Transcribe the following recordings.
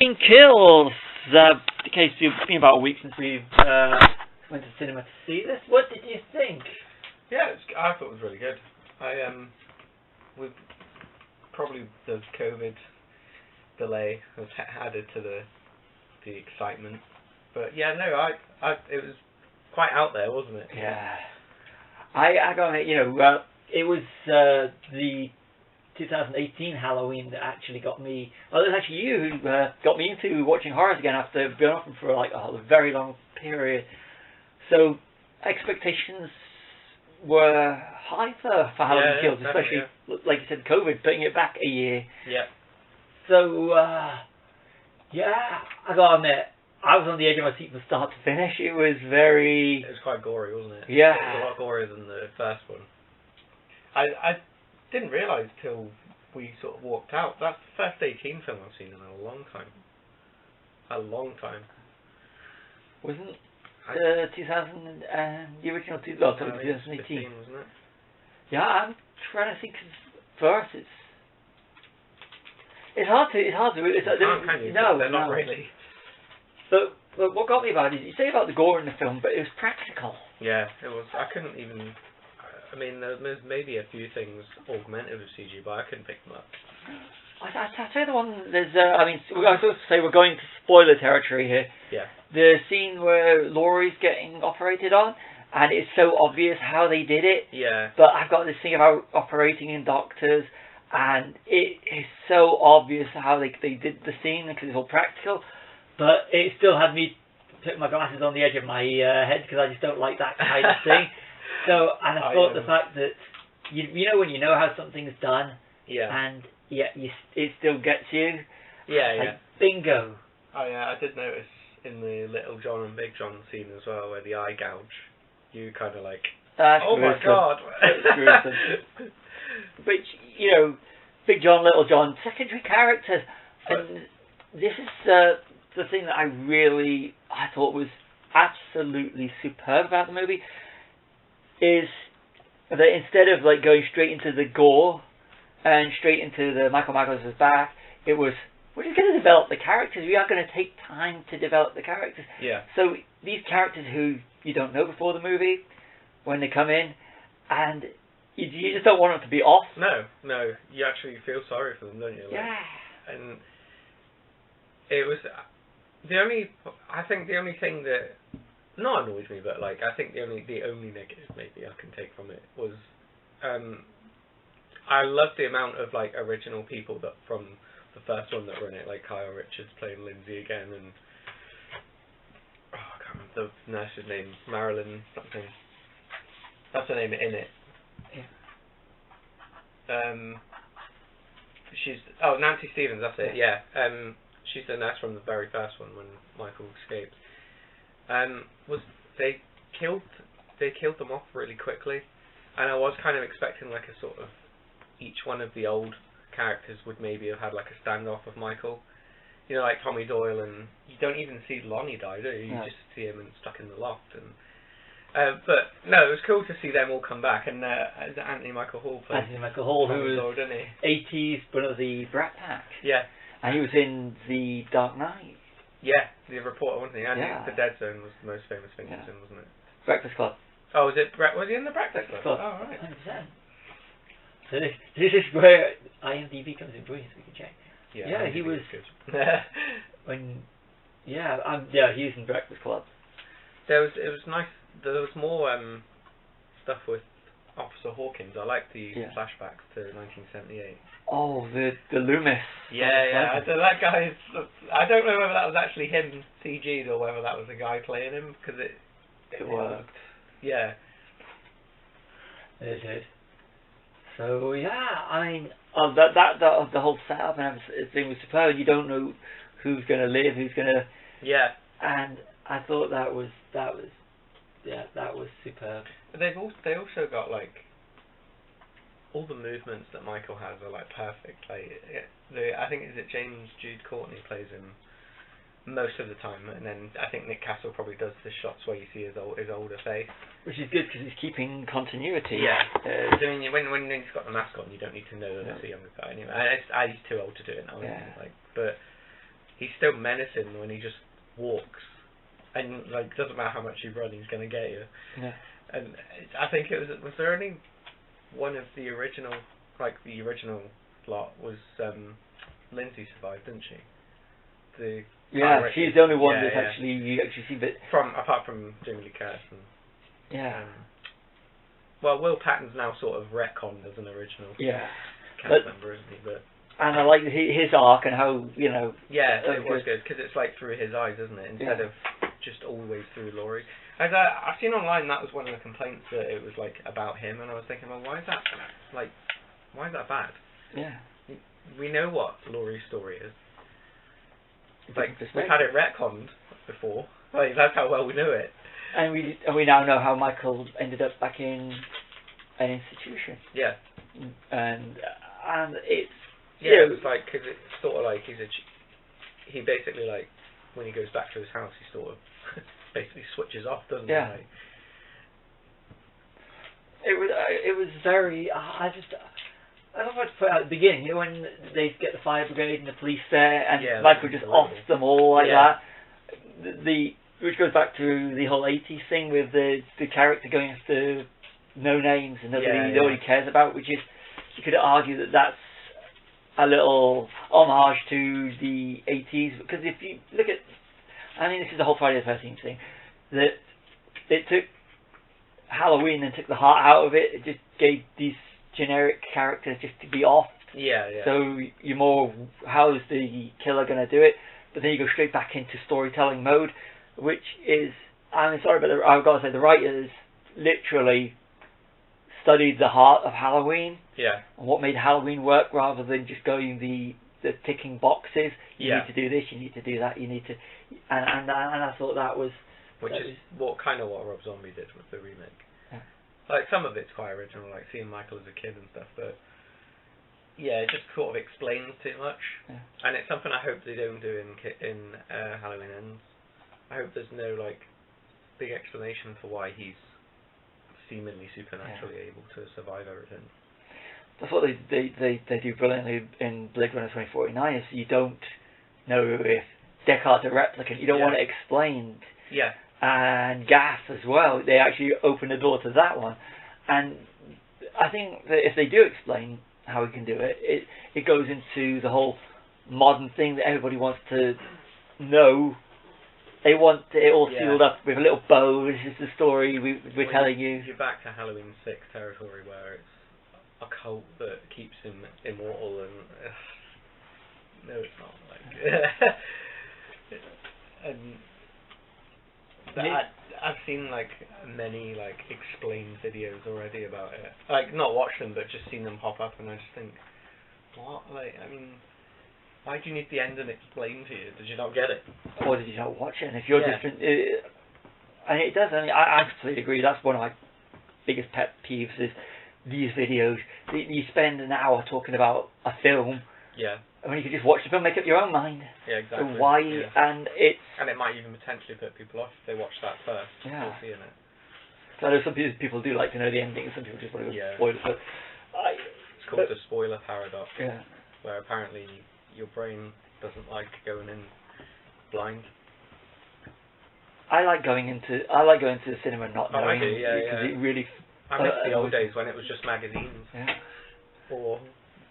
Kills. Okay, so it's been about a week since we went to cinema to see this. What did you think? Yeah, I thought it was really good. With probably the COVID delay has added to the excitement, but yeah, no, it was quite out there, wasn't it? Yeah, I got it. It was the 2018 Halloween that actually got me. Well, it was actually you who got me into watching horrors again after being off them for like a very long period. So expectations were high for Halloween Kills, especially like you said, COVID putting it back a year. Yeah. So I gotta admit, I was on the edge of my seat from start to finish. It was quite gory, wasn't it? Yeah. It was a lot gorier than the first one. I didn't realise till we sort of walked out. That's the first 18 film I've seen in a long time. A long time. Wasn't 2000 the original 2018, 15, wasn't it? Yeah, I'm trying to think. For us, it's hard to. No, they're not really. But what got me about it is you say about the gore in the film, but it was practical. Yeah, it was. I couldn't even. I mean, there's maybe a few things augmented with CG, but I couldn't pick them up. I'll tell you the one. There's. I was supposed to say we're going to spoiler territory here. Yeah. The scene where Laurie's getting operated on, and it's so obvious how they did it. Yeah. But I've got this thing about operating in doctors, and it is so obvious how they did the scene because it's all practical. But it still had me put my glasses on the edge of my head because I just don't like that kind of thing. So, and I thought the fact that you know when you know how something's done, and it still gets you. Yeah. Bingo. Oh yeah, I did notice in the Little John and Big John scene as well, where the eye gouge, you kind of like, oh my god. But Big John, Little John, secondary characters, and this is the thing that I thought was absolutely superb about the movie. Is that instead of like going straight into the gore and straight into the Michael Douglas' back, it was, we're just going to develop the characters. We are going to take time to develop the characters. Yeah. So these characters who you don't know before the movie, when they come in, and you just don't want them to be off. No, you actually feel sorry for them, don't you? Like, yeah. And it was I think the only thing that not annoyed me, but like I think the only negative maybe I can take from it was I loved the amount of like original people that from the first one that were in it, like Kyle Richards playing Lindsay again, and I can't remember the nurse's name, Marilyn something. That's her name in it. Yeah. Nancy Stevens. That's it. Yeah. She's the nurse from the very first one when Michael escapes. They killed them off really quickly, and I was kind of expecting like a sort of each one of the old characters would maybe have had like a standoff with Michael, like Tommy Doyle, and you don't even see Lonnie die, do you? You just see him stuck in the loft, and but no, it was cool to see them all come back, and Anthony Michael Hall played. Anthony Michael Hall, who was Doyle, didn't he? 80s, one of the Brat Pack. Yeah. And he was in The Dark Knight. Yeah, the reporter, wasn't he? And The Dead Zone was the most famous thing he was in, wasn't it? Breakfast Club. Oh, was he in the Breakfast Club? Oh, right. 100%. So this is where IMDb comes in brilliant, so we can check. Yeah, he was good. he was in Breakfast Club. It was nice. There was more stuff with Officer Hawkins. I like the flashbacks to 1978. Oh, the Loomis. Yeah. That guy is. I don't know whether that was actually him CG'd or whether that was the guy playing him, because it worked. Yeah. It did. So I mean, the whole setup and everything was superb. You don't know who's going to live, who's going to. Yeah. And I thought that was superb. But they also got like all the movements that Michael has are like perfect. Like I think is it James Jude Courtney plays him most of the time, and then I think Nick Castle probably does the shots where you see his older face, which is good because he's keeping continuity. Yeah. I mean, when he's got the mask on, you don't need to know that it's a younger guy anyway. He's too old to do it now. Yeah. But he's still menacing when he just walks, and like doesn't matter how much you run, he's gonna get you. Yeah. And I think it was there only one of the original, like the original lot was Lindsay survived, didn't she? Yeah, she's the only one yeah, that's actually you actually see, but apart from Jamie Lee Curtis. Yeah. Well, Will Patton's now sort of retconned as an original cast member, isn't he? But and I like his arc and how, you know... Yeah, it was good, because it's like through his eyes, isn't it? Instead of just always through Laurie. I've seen online that was one of the complaints, that it was like about him, and I was thinking, well, why is that bad? Yeah. We know what Laurie's story is. Like, we've had it retconned before. Like, that's how well we knew it. And we now know how Michael ended up back in an institution. Yeah. And it's... Yeah, it's like, because it's sort of like he basically, like, when he goes back to his house, he sort of basically switches off, doesn't he? Like, it was very... I don't know what to put out at the beginning, you know, when they get the fire brigade and the police there, and Michael just offs them all like that. Which goes back to the whole 80s thing with the character going after no names and nobody cares about, which is, you could argue that that's a little homage to the 80s, because if you look at, I mean, this is the whole Friday the 13th thing, that it took Halloween and took the heart out of it. It just gave these generic characters just to be off. So you're more, how's the killer going to do it? But then you go straight back into storytelling mode, which is, I'm sorry, but I've got to say, the writers literally studied the heart of Halloween and what made Halloween work, rather than just going the ticking boxes. You need to do this, you need to do that, you need to, and I thought that was, which is what Rob Zombie did with the remake. Like, some of it's quite original, like seeing Michael as a kid and stuff, but it just sort of explains too much, and it's something I hope they don't do in Halloween Ends. I hope there's no like big explanation for why he's seemingly supernaturally able to survive everything. That's what they do brilliantly in Blade Runner 2049, is you don't know if Deckard's a replicant. You don't want it explained. And Gas as well. They actually open the door to that one. And I think that if they do explain how he can do it, it goes into the whole modern thing that everybody wants to know. They want it all sealed up with a little bow. This is the story we're telling you. You're back to Halloween 6 territory, where it's a cult that keeps him immortal, and no, it's not. Like, and I've seen like many like explained videos already about it. Like, not watched them, but just seen them pop up, and I just think, what? Like, I mean, why do you need the ending explained to you? Did you not get it? Or did you not watch it? And if you're different, and it does. I mean, I completely agree. That's one of my biggest pet peeves, is these videos. You spend an hour talking about a film. And when you can just watch the film, make up your own mind. Exactly. So why? And it might even potentially put people off if they watch that first. Before seeing it. So I know some people do like to know the ending, and some people just want to go spoil it. So it's called the spoiler paradox. Where apparently your brain doesn't like going in blind. I like going into the cinema not knowing. I do, because it really. I miss the old days when it was just magazines. Or,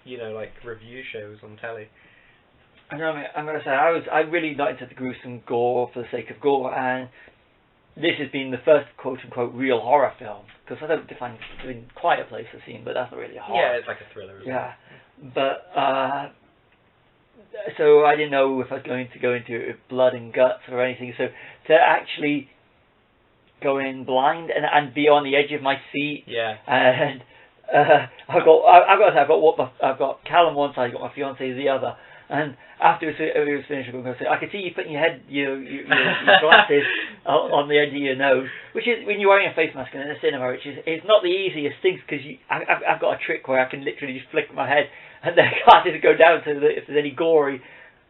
you know, like review shows on telly. I know. I'm going to say I'm really not into the gruesome gore for the sake of gore, and this has been the first quote unquote real horror film, because I don't define Quiet Place as scene, but that's not really a horror. Yeah, it's like a thriller. Isn't it? But so I didn't know if I was going to go into it with blood and guts or anything. So to actually go in blind and be on the edge of my seat. And I've got Cal on one side, I've got my fiance the other. And after it was finished, I'm going to say, I could see you putting your glasses on the end of your nose, which is when you're wearing a face mask in a cinema, which is it's not the easiest thing, because I've got a trick where I can literally just flick my head and the glasses go down to if there's any gory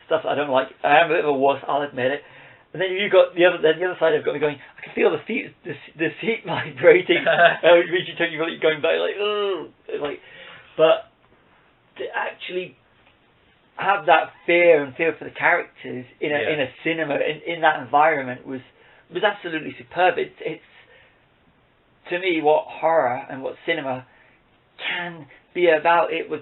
stuff that I don't like. I am a bit of a wuss, I'll admit it. And then you've got the other side. I've got me going. I can feel the seat vibrating. You're going back like, ugh, like, but to actually have that fear and feel for the characters in a cinema in that environment was absolutely superb. It's to me what horror and what cinema can be about. It was,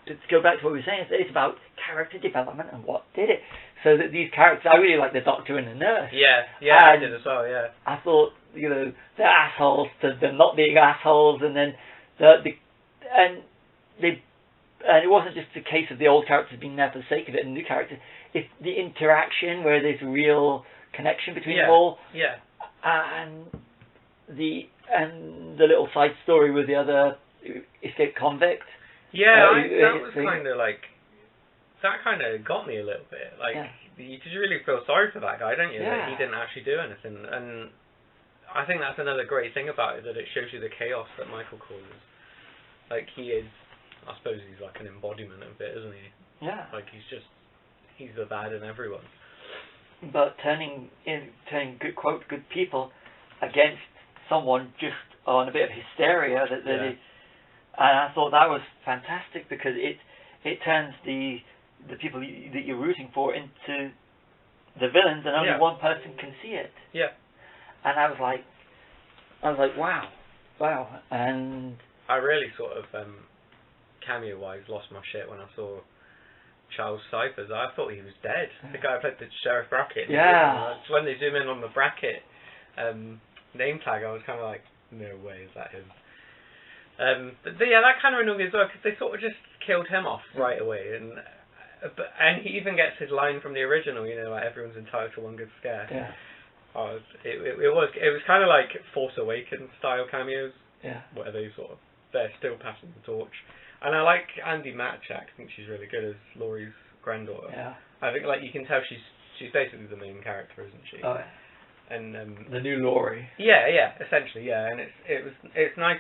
to go back to what we were saying, it's about character development and what did it. So that these characters, I really like the doctor and the nurse. I did as well. Yeah, I thought, you know, they're assholes to them not being assholes, and then and it wasn't just a case of the old characters being there for the sake of it and the new characters. It's the interaction where there's real connection between them all. Yeah. And the little side story with the other escaped convict. Yeah, that was kind of like, that kind of got me a little bit. Like, because you really feel sorry for that guy, don't you? Yeah. That he didn't actually do anything. And I think that's another great thing about it, that it shows you the chaos that Michael causes. Like, he is, I suppose he's like an embodiment of it, isn't he? Yeah. Like, he's the bad in everyone. But turning good people against someone just on a bit of hysteria and I thought that was fantastic, because it turns the people that you're rooting for into the villains, and only one person can see it. Yeah. And I was like, wow, and I really sort of cameo-wise lost my shit when I saw Charles Cyphers. I thought he was dead. The guy who played the Sheriff Brackett. Yeah. When they zoom in on the Brackett name tag, I was kind of like, no way, is that him? But yeah, that kind of annoyed me as well, because they sort of just killed him off right away, and he even gets his line from the original, you know, like, everyone's entitled to one good scare. Yeah. Oh, it was kind of like Force Awakens style cameos. Yeah. Where they sort of, they're still passing the torch. And I like Andy Matchak. I think she's really good as Laurie's granddaughter. Yeah. I think, like, you can tell she's basically the main character, isn't she? Oh, yeah. And the new Laurie. Yeah, essentially, yeah. And it's nice.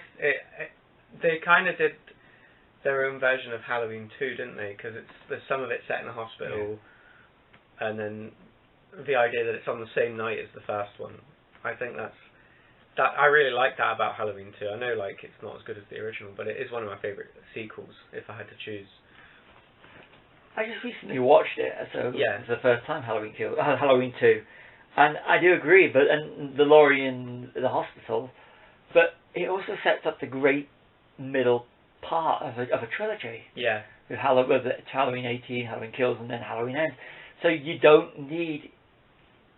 They kind of did their own version of Halloween 2, didn't they? Because there's some of it set in a hospital, and then the idea that it's on the same night as the first one. I think that I really like that about Halloween 2. I know, like, it's not as good as the original, but it is one of my favourite sequels, if I had to choose. I just recently watched it, so it's the first time Halloween 2, and I do agree. But and the Laurie in the hospital, but it also sets up the great middle part of a trilogy. Yeah. With Halloween 18, Halloween Kills, and then Halloween Ends. So you don't need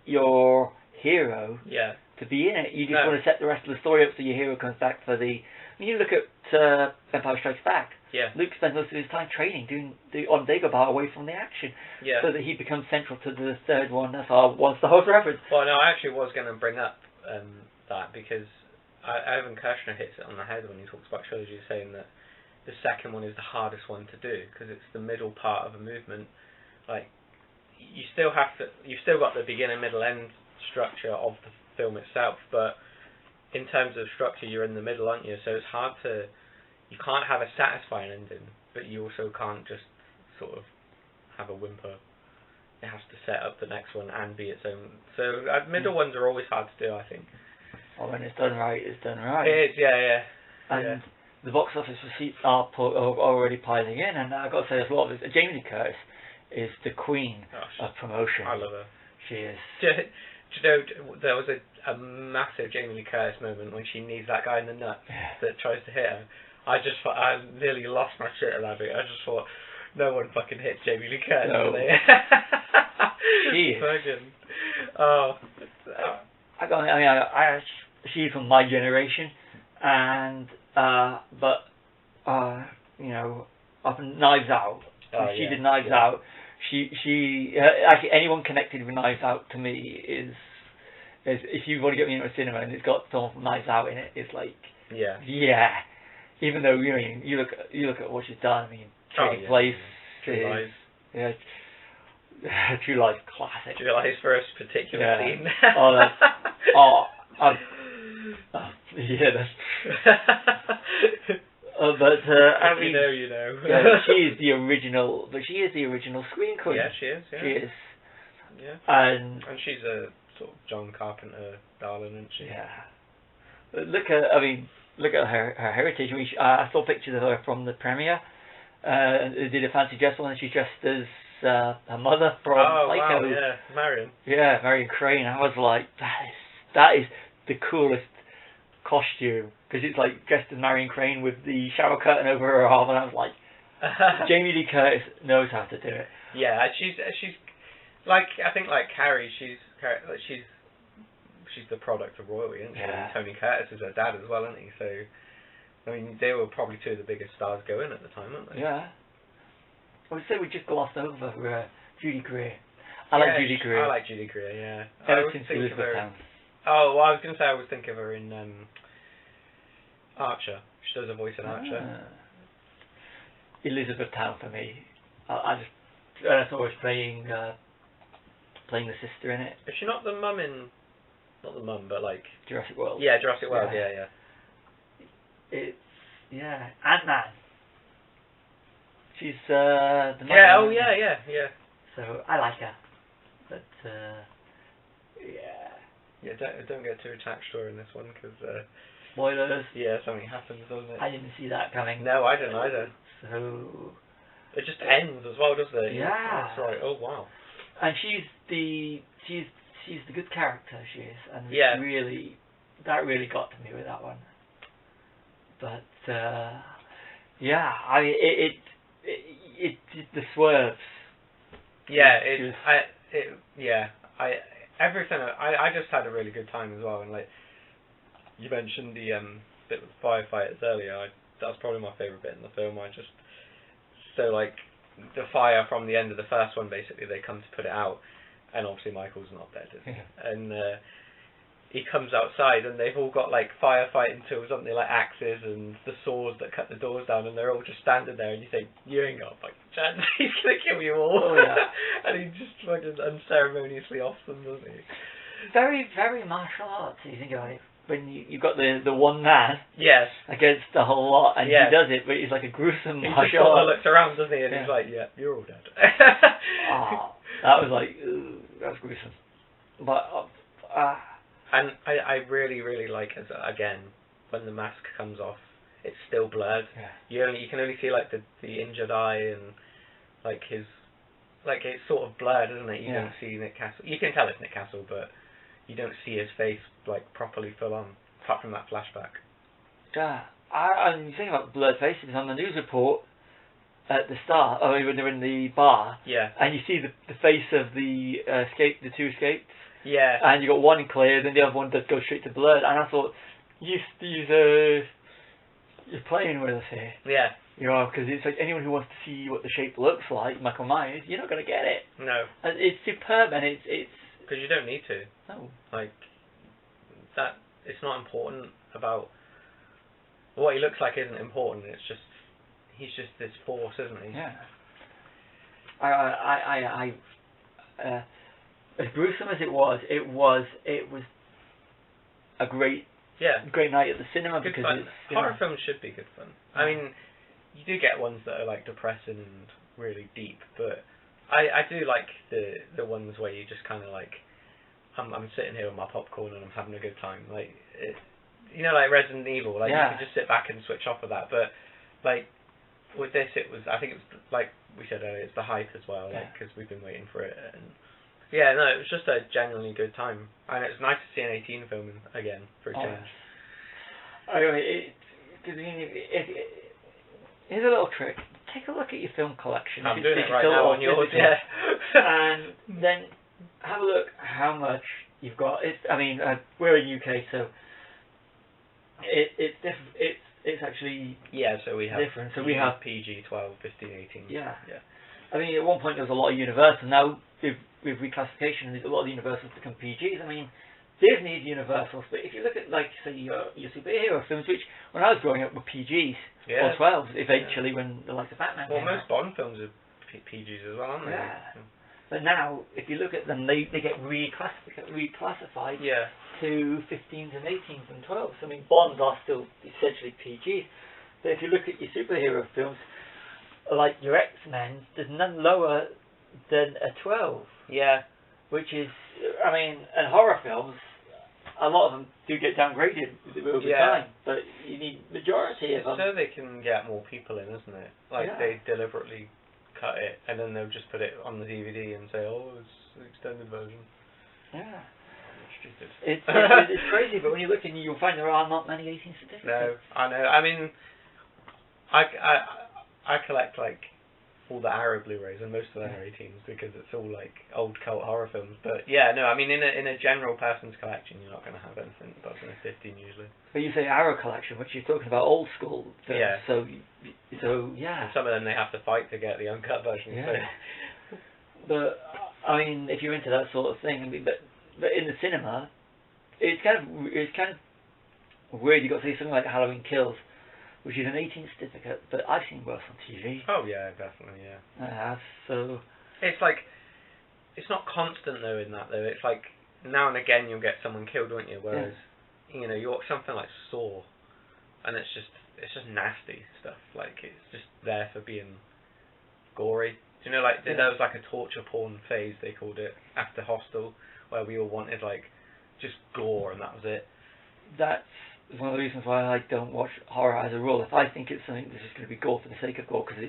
your hero to be in it. You just want to set the rest of the story up so your hero comes back for the... When you look at Empire Strikes Back, Luke spends most of his time training, doing on Dagobah away from the action, so that he becomes central to the third one. That's our One-Star Horse reference. Well, no, I actually was going to bring up that, because Ivan Kershner hits it on the head when he talks about trilogy, saying that the second one is the hardest one to do, because it's the middle part of a movement. Like, you've still got the beginning, middle, end structure of the film itself, but in terms of structure, you're in the middle, aren't you? So it's hard to... You can't have a satisfying ending, but you also can't just sort of have a whimper. It has to set up the next one and be its own. So middle ones are always hard to do, I think. Well, when it's done right, it's done right. It is, yeah. And the box office receipts are already piling in, and I've got to say as well, Jamie Lee Curtis is the queen of promotion. I love her. She is. Do you know, there was a massive Jamie Lee Curtis moment when she knees that guy in the nuts that tries to hit her. I nearly lost my shit at that bit. I just thought, no one fucking hits Jamie Lee Curtis, do they? She is. Fucking, oh. She's from my generation, and you know, up in Knives Out. She did Knives Out. She actually, anyone connected with Knives Out to me is if you want to get me into a cinema and it's got someone from Knives Out in it, it's like even though you look at what she's done. I mean, Trading Place, True Lies. Yeah, True Lies classic. True Lies for a particular scene. But I mean, you know. she is the original. But she is the original screen queen. Yeah, she is. Yeah. She is. Yeah. And she's a sort of John Carpenter darling, isn't she? Yeah. Look at her heritage. I saw pictures of her from the premiere They did a fancy dress one, and she dressed as her mother from Psycho. Wow, yeah, Marion. Yeah, Marion Crane. I was like, that is the coolest costume, because it's like dressed as Marion Crane with the shower curtain over her arm, and I was like, Jamie Lee Curtis knows how to do it. Yeah, she's like, I think like Carrie, she's the product of royalty, isn't she? Yeah. And Tony Curtis is her dad as well, isn't he? So, I mean, they were probably two of the biggest stars going at the time, weren't they? Yeah. I would say we just glossed over Judy Greer. I like Judy Greer. I like Judy Greer, yeah. Ever since Elizabethtown. Oh, well, I was going to say I always think of her in Archer. She does a voice in Archer. Elizabethtown for me. I thought I was playing the sister in it. Is she not the mum in... Not the mum, but like... Jurassic World. Yeah, Jurassic World, yeah. It's... Yeah. Ant-Man. She's the mum. Yeah, yeah. So, I like her. But, yeah. Yeah, don't get too attached to her in this one, because... spoilers. Yeah, something happens, doesn't it? I didn't see that coming. No, I didn't either. So... It just ends as well, doesn't it? Yeah. It's like, oh, wow. And she's the good character, she is, and that really got to me with that one. But yeah, I mean, it the swerves. Yeah, everything. I just had a really good time as well, and like you mentioned the bit with firefighters earlier. That was probably my favourite bit in the film. So like the fire from the end of the first one, basically they come to put it out, and obviously Michael's not dead, is he? And he comes outside, and they've all got like firefighting tools, something like axes and the saws that cut the doors down, and they're all just standing there, and you think, you ain't got like a chance, he's gonna kill you all. Oh, yeah. And he just fucking unceremoniously offs them, doesn't he? Very, very martial arts, you think about it. When you've got the one man against the whole lot, and he does it, but he's like a gruesome martial arts. He just sort of looks around, doesn't he, and he's like, yeah, you're all dead. That was like, that was gruesome. But, and I really, really like, again, when the mask comes off, it's still blurred. Yeah. You can only see like the injured eye, and like his, like it's sort of blurred, isn't it? You don't see Nick Castle. You can tell it's Nick Castle, but you don't see his face like properly full on, apart from that flashback. Yeah, and you think about blurred faces on the news report at the start, when they're in the bar. Yeah. And you see the face of the two escaped. Yeah. And you got one clear, then the other one that goes straight to blurred. And I thought, you're playing with us here. Yeah. You know, because it's like anyone who wants to see what the shape looks like, Michael Myers, you're not going to get it. No. And it's superb, and it's. Because you don't need to. No. Like that, it's not important about what he looks like. Isn't important. It's just he's just this force, isn't he? Yeah. As gruesome as it was a great night at the cinema. Good because fun. it's, horror films should be good fun. I mean, you do get ones that are like depressing and really deep, but I do like the ones where you just kind of like I'm sitting here with my popcorn and I'm having a good time, like like Resident Evil, like you can just sit back and switch off of that. But like with this, I think it was like we said earlier, it's the hype as well, like because we've been waiting for it. And it was just a genuinely good time, and it's nice to see an 18 film again for a change. Here's a little trick. Take a look at your film collection. I'm doing it right now on yours, and then have a look how much you've got. We're in UK, so it's actually so we have different. So we have PG, 12, 15, 18. Yeah. I mean, at one point there was a lot of Universal. Now with reclassification, a lot of the Universals become PGs. I mean, Disney's Universals, but if you look at like say your superhero films, which when I was growing up were PGs or 12s, eventually when the likes of Batman. Well, most Bond films are PGs as well, aren't they? Yeah. But now, if you look at them, they get reclassified to 15s and 18s and 12s. I mean, Bonds are still essentially PGs. But if you look at your superhero films, like your X-Men, there's none lower than a 12. Yeah. Which is, and horror films, a lot of them do get downgraded over time, but you need majority of them. So they can get more people in, isn't it? Like they deliberately cut it, and then they'll just put it on the DVD and say, "Oh, it's the extended version." Yeah. Stupid. It's crazy, but when you look in, you'll find there are not many 18 certificates. No, I know. I mean, I collect like all the Arrow Blu-rays, and most of them are 18s because it's all like old cult horror films. But yeah, no, I mean in a general person's collection, you're not going to have anything above a 15 usually. But you say Arrow collection, which you're talking about old school films. Yeah. So yeah. And some of them they have to fight to get the uncut version. Yeah. So. But I mean, if you're into that sort of thing, I mean, but in the cinema, it's kind of weird. You got to see something like Halloween Kills, which is an 18 certificate, but I've seen worse on TV. Oh yeah, definitely, yeah. So it's like it's not constant though in that though. It's like now and again you'll get someone killed, won't you? Whereas you know you watch something like Saw, and it's just nasty stuff. Like it's just there for being gory. Do you know like there was like a torture porn phase they called it after Hostel, where we all wanted like just gore and that was it. That's one of the reasons why I don't watch horror as a rule. If I think it's something that's just going to be gore for the sake of gore, because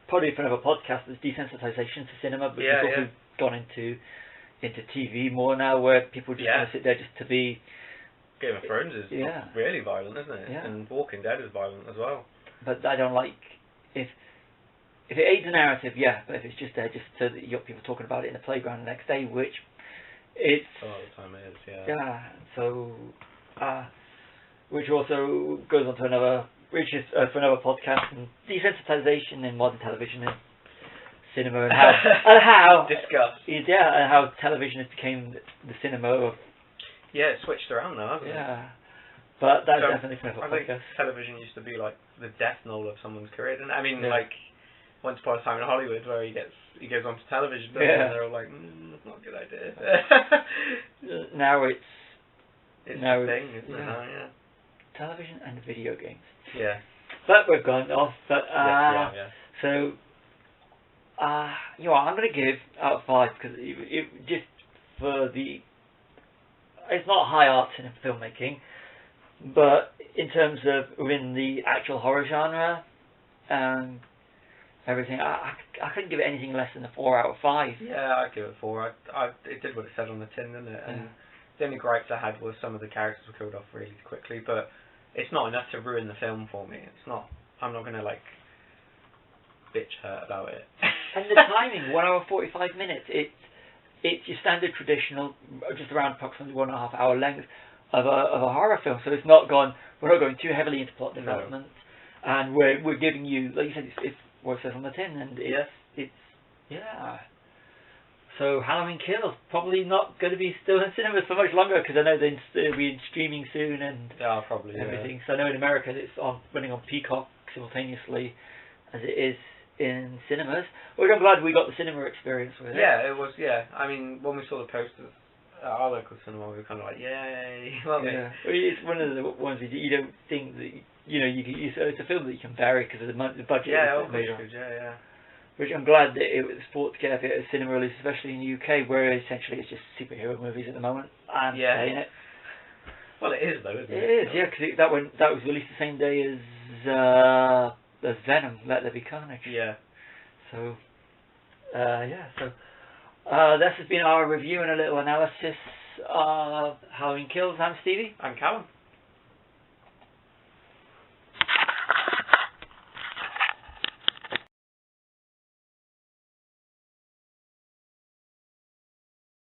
probably for another podcast, there's desensitization to cinema, but it's also gone into TV more now, where people just want to sit there just to be. Game of Thrones is really violent, isn't it? Yeah. And Walking Dead is violent as well. But I don't like if it aids the narrative, but if it's just there just so that you got people talking about it in the playground the next day, which it's a lot of the time it is, so which also goes on to another, which is for another podcast, and desensitization in modern television and cinema, and how discuss and how television has become the cinema of. Yeah, it switched around now, hasn't it? Yeah, but that's definitely for another podcast. I think television used to be like the death knell of someone's career, didn't it? I mean, like Once Upon a Time in Hollywood, where he goes on to television, and they're all like, not a good idea. Now it's a thing, isn't it? Now, television and video games. Yeah. But we've gone off. But so you know what, I'm going to give out of 5 because it just for the. It's not high art in filmmaking, but in terms of within the actual horror genre, everything, I couldn't give it anything less than a 4 out of 5. Yeah, I'd give it 4. It did what it said on the tin, didn't it? And the only gripes I had was some of the characters were killed off really quickly, but it's not enough to ruin the film for me. It's not. I'm not going to like bitch hurt about it. And the timing, 1 hour 45 minutes. It's your standard traditional, just around approximately 1.5 hour length of a horror film. So it's not gone. We're not going too heavily into plot development, and we're giving you, like you said, it's what it says on the tin, and it's. So Halloween Kills probably not going to be still in cinemas for much longer, because I know they'll be streaming soon and probably everything. So I know in America it's running on Peacock simultaneously as it is in cinemas, which I'm glad we got the cinema experience with it. Yeah, it was. Yeah, I mean, when we saw the posters at our local cinema, we were kind of like, yay! Well, it's one of the ones that you don't think that it's a film that you can vary because of the budget. Which I'm glad that it was thought to get a bit of cinema release, especially in the UK, where essentially it's just superhero movies at the moment. I'm saying it. Well, it is though, isn't it? It is, because that was released the same day as Venom, Let There Be Carnage. Yeah. So, this has been our review and a little analysis of Halloween Kills. I'm Stevie. I'm Callum.